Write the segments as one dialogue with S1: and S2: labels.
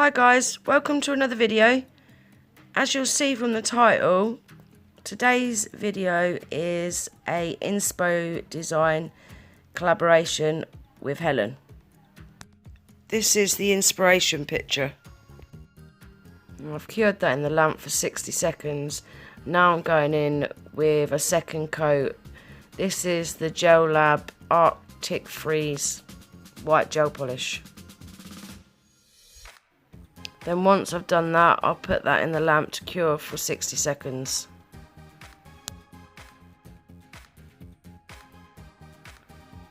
S1: Hi guys, welcome to another video. As you'll see from the title, today's video is a inspo design collaboration with Helen. This is the inspiration picture. I've cured that in the lamp for 60 seconds. Now I'm going in with a second coat. This is the Gel Lab Arctic Freeze white gel polish. Then once I've done that, I'll put that in the lamp to cure for 60 seconds.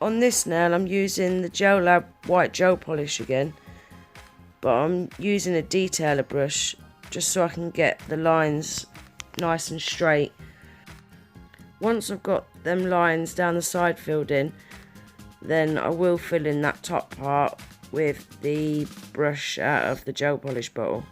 S1: On this nail I'm using the Gel Lab white gel polish again, but I'm using a detailer brush just so I can get the lines nice and straight. Once I've got them lines down the side filled in, then I will fill in that top part with the brush out of the gel polish bottle.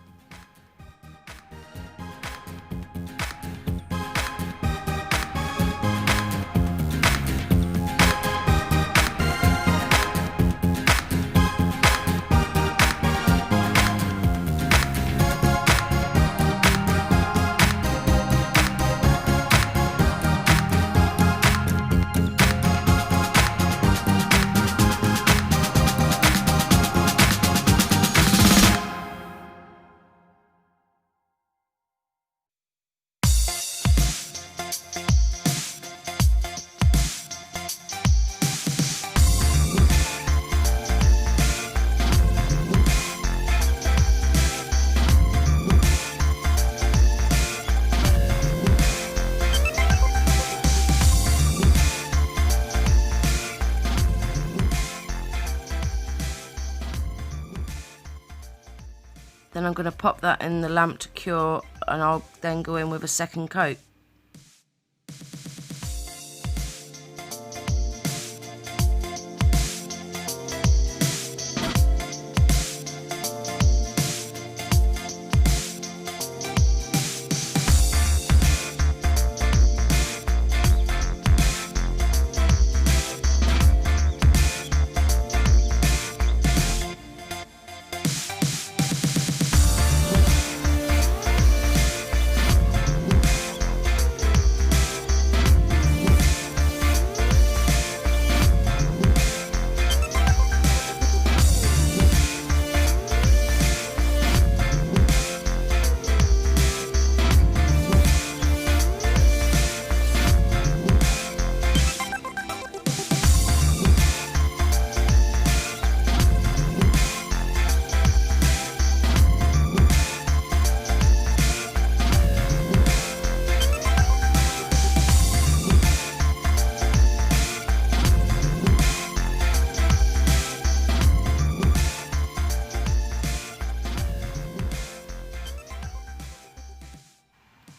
S1: Then I'm going to pop that in the lamp to cure, and I'll then go in with a second coat.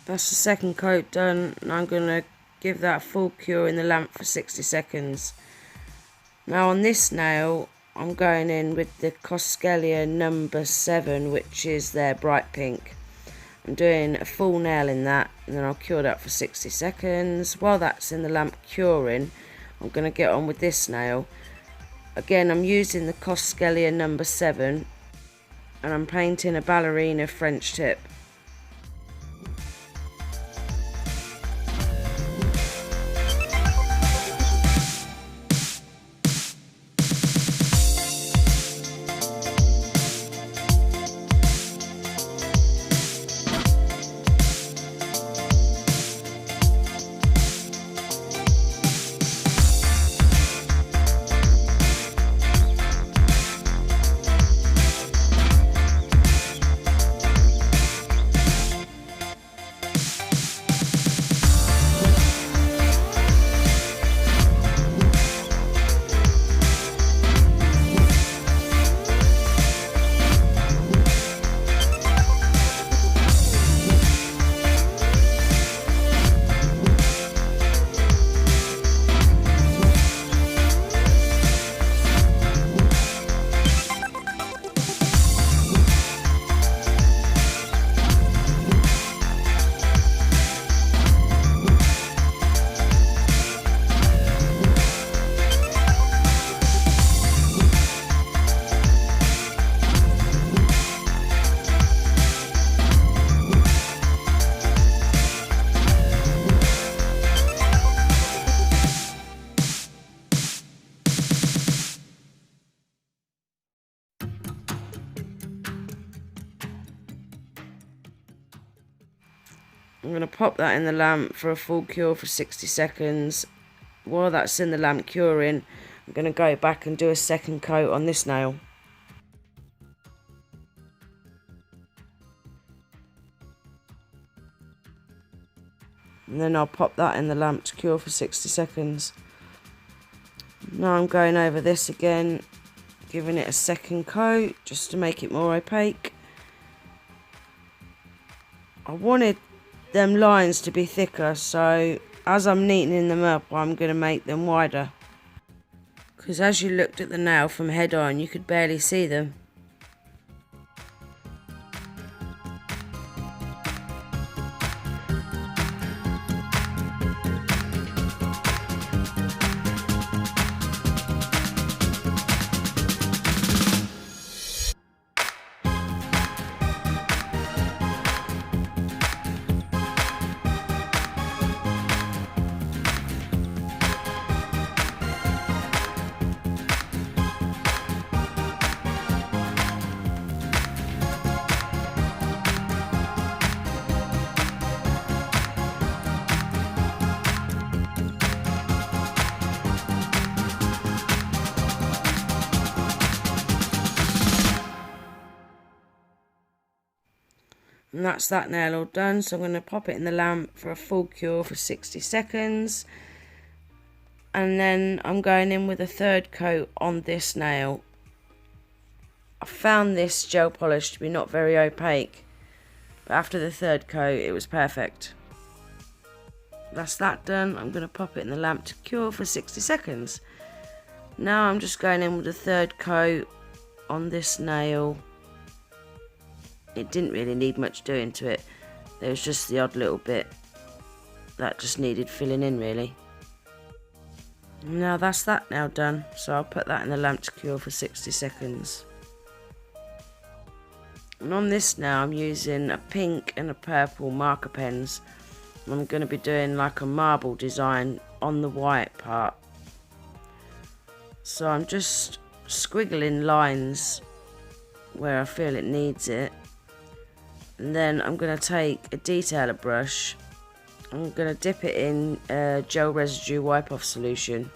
S1: That's the second coat done, and I'm going to give that a full cure in the lamp for 60 seconds. Now on this nail, I'm going in with the Coscelia number 7, which is their bright pink. I'm doing a full nail in that, and then I'll cure that for 60 seconds. While that's in the lamp curing, I'm going to get on with this nail. Again, I'm using the Coscelia number 7, and I'm painting a ballerina French tip. pop that in the lamp for a full cure for 60 seconds. While that's in the lamp curing, I'm going to go back and do a second coat on this nail. And then I'll pop that in the lamp to cure for 60 seconds. Now I'm going over this again, giving it a second coat just to make it more opaque. I wanted them lines to be thicker, so as I'm neatening them up, I'm going to make them wider. Because as you looked at the nail from head on, you could barely see them. And that's that nail all done, so I'm going to pop it in the lamp for a full cure for 60 seconds. And then I'm going in with a third coat on this nail. I found this gel polish to be not very opaque, but after the third coat it was perfect. That's that done. I'm going to pop it in the lamp to cure for 60 seconds. Now I'm just going in with a third coat on this nail. It didn't really need much doing to it. There was just the odd little bit that just needed filling in really. Now that's that nail done, so I'll put that in the lamp to cure for 60 seconds. And on this now I'm using a pink and a purple marker pens. I'm going to be doing like a marble design on the white part. So I'm just squiggling lines where I feel it needs it. And then I'm going to take a detailer brush. I'm going to dip it in gel residue wipe off solution.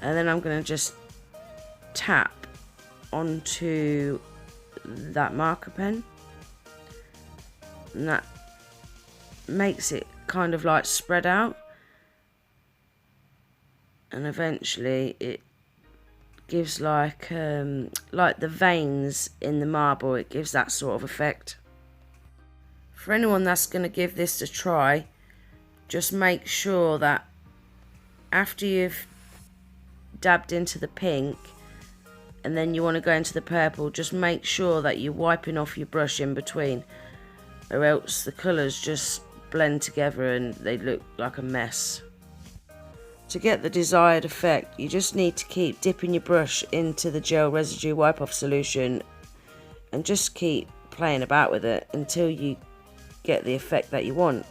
S1: And then I'm going to just tap onto that marker pen. And that makes it kind of like spread out. And eventually it gives like the veins in the marble, it gives that sort of effect. For anyone that's going to give this a try, just make sure that after you've dabbed into the pink and then you want to go into the purple, just make sure that you're wiping off your brush in between, or else the colours just blend together and they look like a mess. To get the desired effect, you just need to keep dipping your brush into the gel residue wipe off solution and just keep playing about with it until you get the effect that you want.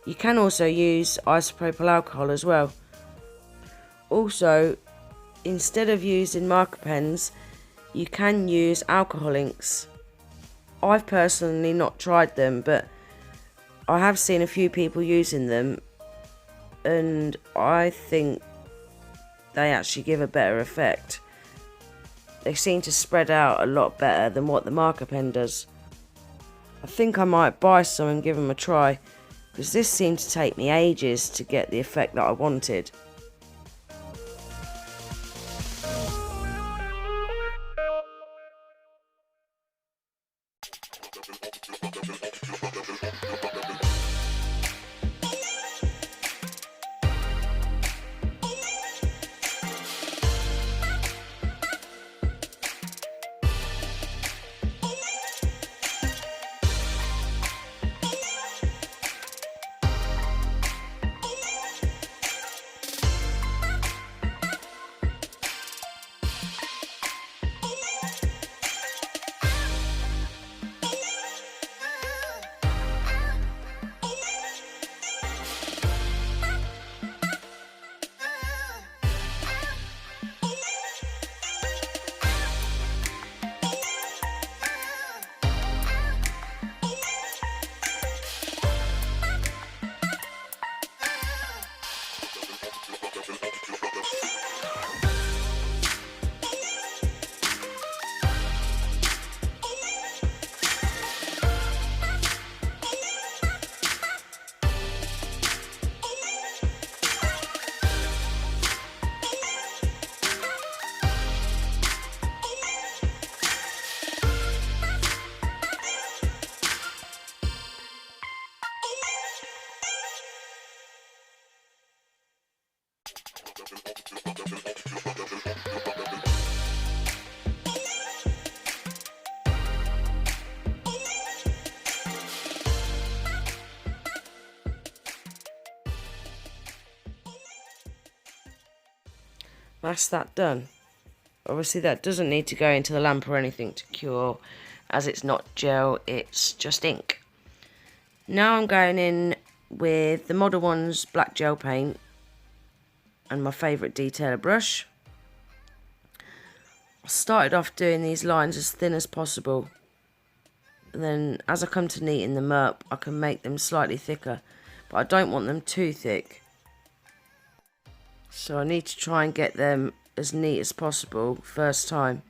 S1: You can also use isopropyl alcohol as well. Also, instead of using marker pens, you can use alcohol inks. I've personally not tried them, but I have seen a few people using them and I think they actually give a better effect. They seem to spread out a lot better than what the marker pen does. I think I might buy some and give them a try, because this seemed to take me ages to get the effect that I wanted. That's that done. Obviously that doesn't need to go into the lamp or anything to cure, as it's not gel, it's just ink. Now I'm going in with the Model 1's black gel paint and my favourite detailer brush. I started off doing these lines as thin as possible, and then as I come to neaten them up I can make them slightly thicker, but I don't want them too thick. So I need to try and get them as neat as possible first time.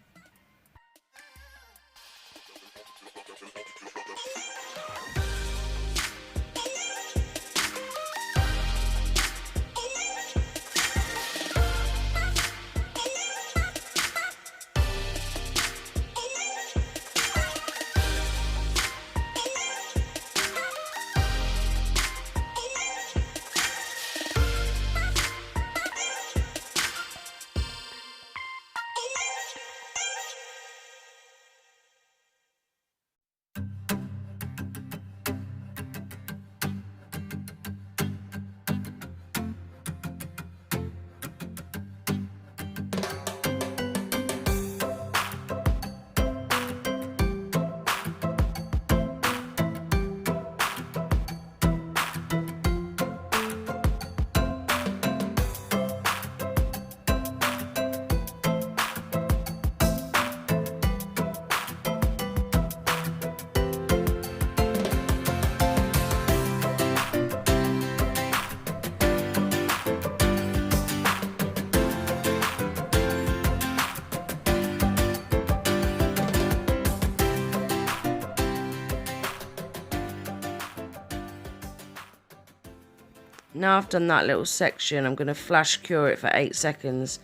S1: Now I've done that little section, I'm going to flash cure it for 8 seconds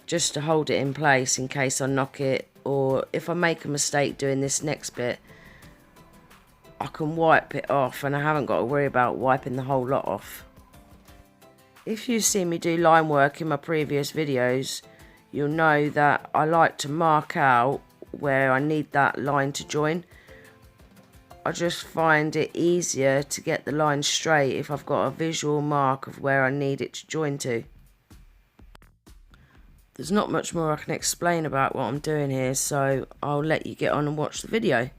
S1: just to hold it in place in case I knock it, or if I make a mistake doing this next bit I can wipe it off and I haven't got to worry about wiping the whole lot off. If you've seen me do line work in my previous videos, you'll know that I like to mark out where I need that line to join. I just find it easier to get the line straight if I've got a visual mark of where I need it to join to. There's not much more I can explain about what I'm doing here, so I'll let you get on and watch the video.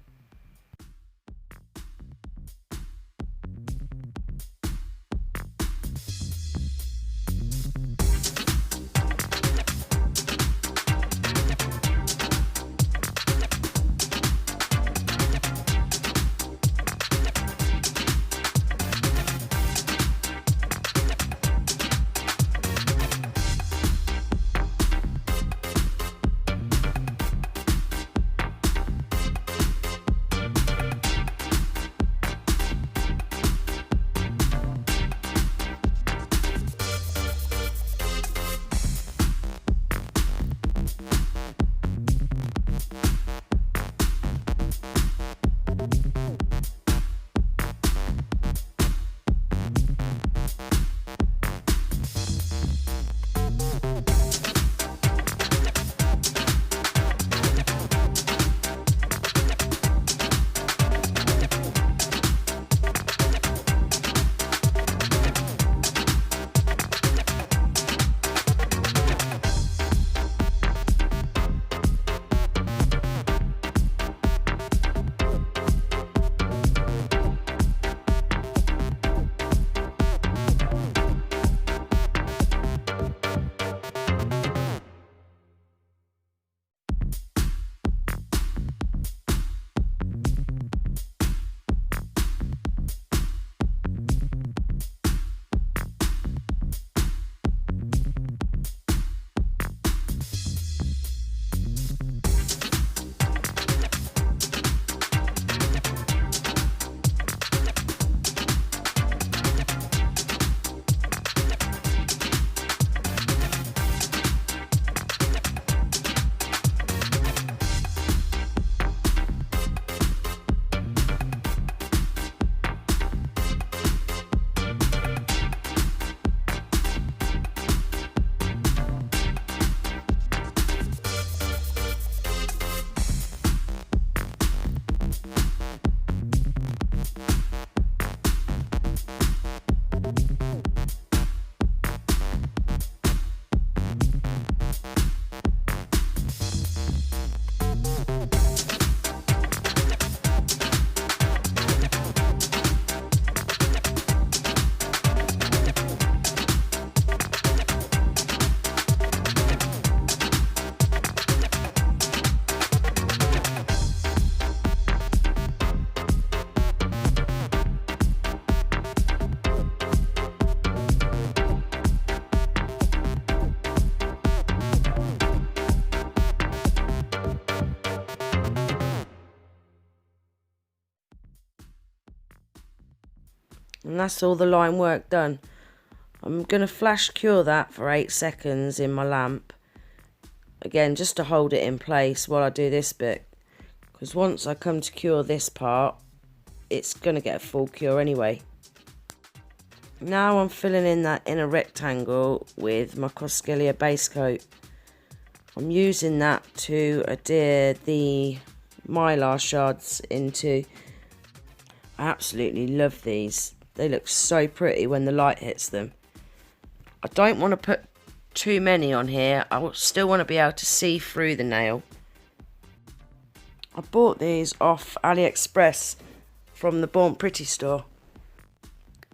S1: And that's all the line work done. I'm going to flash cure that for 8 seconds in my lamp. Again, just to hold it in place while I do this bit. Because once I come to cure this part, it's going to get a full cure anyway. Now I'm filling in that inner rectangle with my Coscelia base coat. I'm using that to adhere the Mylar shards into. I absolutely love these. They look so pretty when the light hits them. I don't want to put too many on here. I still want to be able to see through the nail. I bought these off Aliexpress from the Born Pretty store.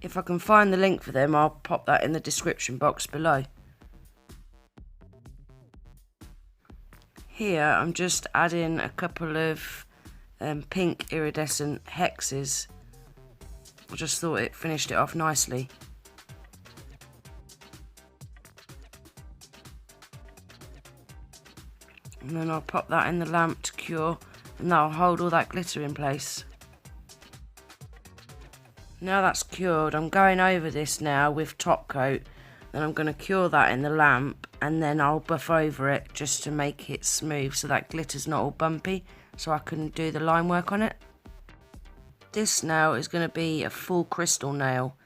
S1: If I can find the link for them, I'll pop that in the description box below. Here I'm just adding a couple of pink iridescent hexes. I just thought it finished it off nicely. And then I'll pop that in the lamp to cure, and that'll hold all that glitter in place. Now that's cured, I'm going over this now with top coat. Then I'm going to cure that in the lamp, and then I'll buff over it just to make it smooth so that glitter's not all bumpy, so I can do the line work on it. This nail is going to be a full crystal nail.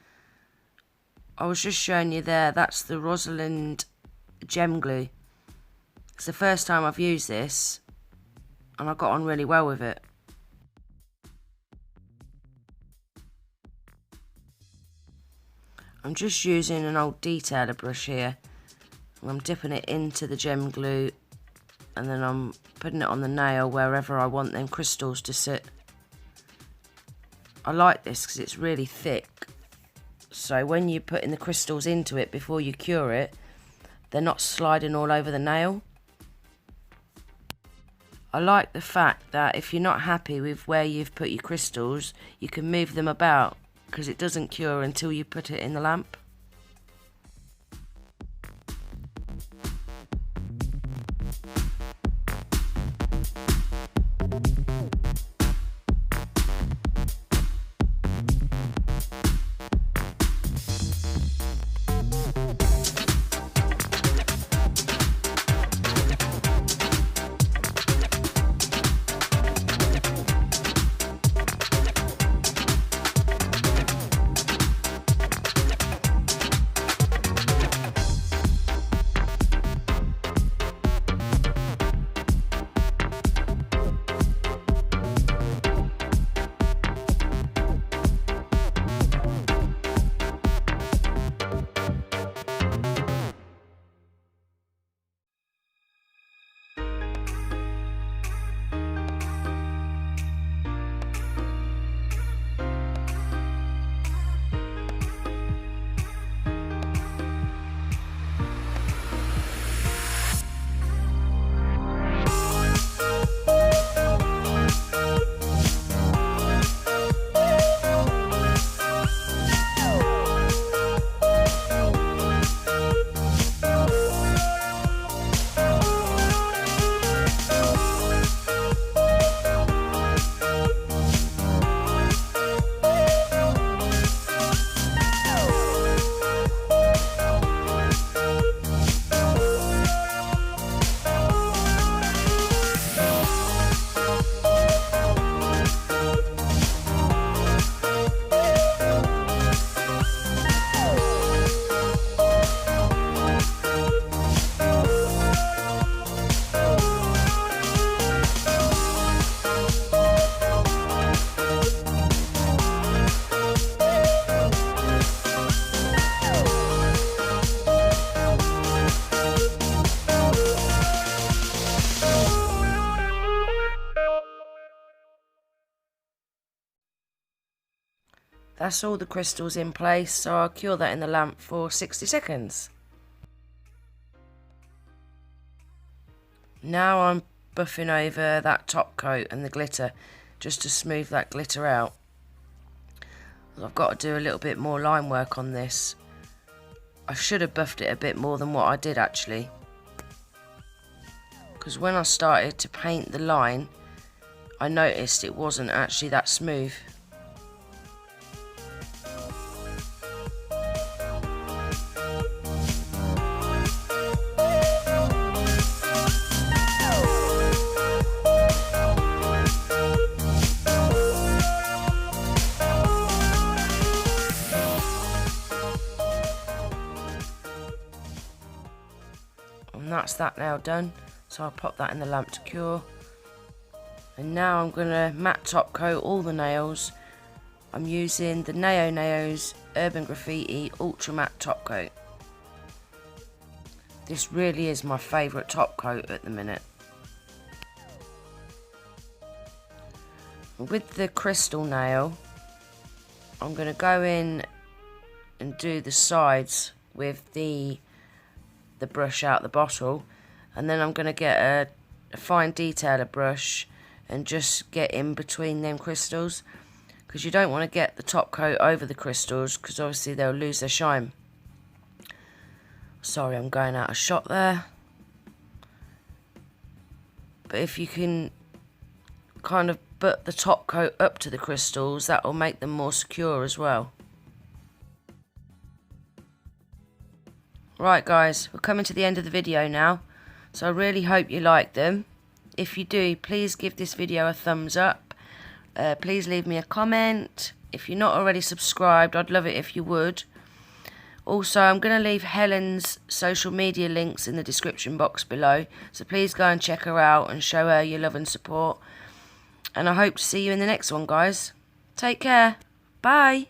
S1: I was just showing you there, that's the Rosalind gem glue. It's the first time I've used this, and I got on really well with it. I'm just using an old detailer brush here, and I'm dipping it into the gem glue, and then I'm putting it on the nail wherever I want them crystals to sit. I like this because it's really thick, so when you're putting the crystals into it before you cure it, they're not sliding all over the nail. I like the fact that if you're not happy with where you've put your crystals, you can move them about, because it doesn't cure until you put it in the lamp. That's all the crystals in place, so I'll cure that in the lamp for 60 seconds. Now I'm buffing over that top coat and the glitter just to smooth that glitter out. I've got to do a little bit more line work on this. I should have buffed it a bit more than what I did actually, because when I started to paint the line I noticed it wasn't actually that smooth. And that's that nail done. So I'll pop that in the lamp to cure. And now I'm going to matte top coat all the nails. I'm using the Naio's Urban Graffiti Ultra Matte Top Coat. This really is my favourite top coat at the minute. With the crystal nail, I'm going to go in and do the sides with the brush out the bottle, and then I'm going to get a fine detailer brush and just get in between them crystals, because you don't want to get the top coat over the crystals because obviously they'll lose their shine. Sorry, I'm going out of shot there. But if you can kind of butt the top coat up to the crystals, that will make them more secure as well. Right guys, we're coming to the end of the video now, so I really hope you liked them. If you do, please give this video a thumbs up. Please leave me a comment. If you're not already subscribed, I'd love it if you would. Also, I'm going to leave Helen's social media links in the description box below, so please go and check her out and show her your love and support. And I hope to see you in the next one, guys. Take care. Bye.